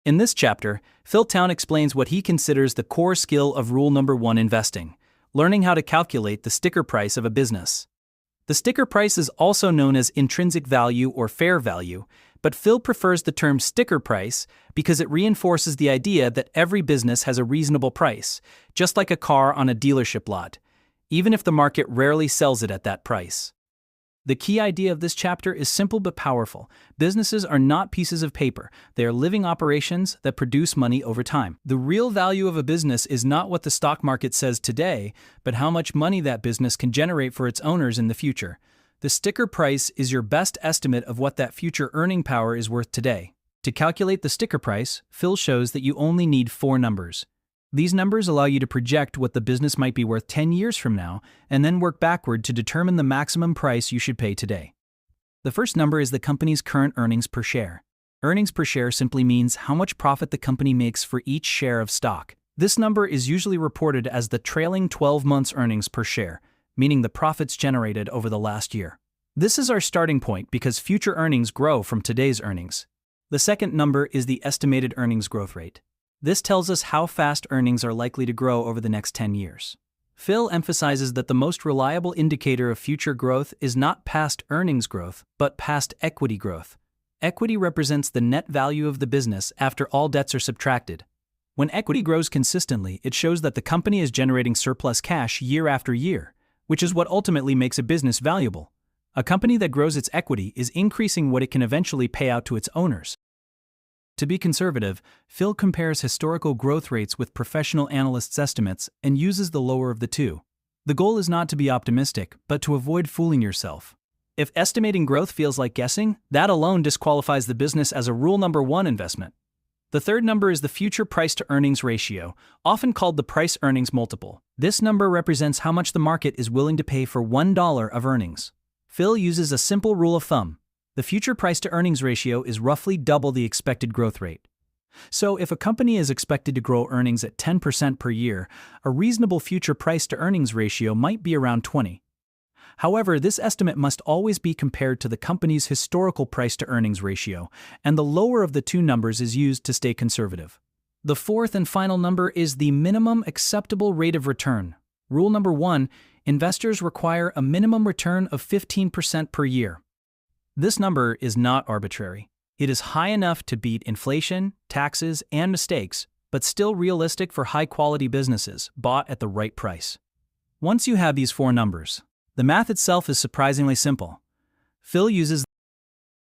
In this chapter, Phil Town explains what he considers the core skill of rule number 1 investing: learning how to calculate the sticker price of a business. The sticker price is also known as intrinsic value or fair value, but Phil prefers the term sticker price because it reinforces the idea that every business has a reasonable price, just like a car on a dealership lot, even if the market rarely sells it at that price. The key idea of this chapter is simple but powerful. Businesses are not pieces of paper. They are living operations that produce money over time. The real value of a business is not what the stock market says today, but how much money that business can generate for its owners in the future. The sticker price is your best estimate of what that future earning power is worth today. To calculate the sticker price, Phil shows that you only need 4 numbers. These numbers allow you to project what the business might be worth 10 years from now, and then work backward to determine the maximum price you should pay today. The first number is the company's current earnings per share. Earnings per share simply means how much profit the company makes for each share of stock. This number is usually reported as the trailing 12 months earnings per share, meaning the profits generated over the last year. This is our starting point because future earnings grow from today's earnings. The second number is the estimated earnings growth rate. This tells us how fast earnings are likely to grow over the next 10 years. Phil emphasizes that the most reliable indicator of future growth is not past earnings growth, but past equity growth. Equity represents the net value of the business after all debts are subtracted. When equity grows consistently, it shows that the company is generating surplus cash year after year, which is what ultimately makes a business valuable. A company that grows its equity is increasing what it can eventually pay out to its owners. To be conservative, Phil compares historical growth rates with professional analysts' estimates and uses the lower of the two. The goal is not to be optimistic, but to avoid fooling yourself. If estimating growth feels like guessing, that alone disqualifies the business as a rule number 1 investment. The third number is the future price-to-earnings ratio, often called the price-earnings multiple. This number represents how much the market is willing to pay for $1 of earnings. Phil uses a simple rule of thumb. The future price-to-earnings ratio is roughly double the expected growth rate. So if a company is expected to grow earnings at 10% per year, a reasonable future price-to-earnings ratio might be around 20. However, this estimate must always be compared to the company's historical price-to-earnings ratio, and the lower of the two numbers is used to stay conservative. The fourth and final number is the minimum acceptable rate of return. Rule number 1, investors require a minimum return of 15% per year. This number is not arbitrary. It is high enough to beat inflation, taxes, and mistakes, but still realistic for high-quality businesses bought at the right price. Once you have these 4 numbers, the math itself is surprisingly simple. Phil uses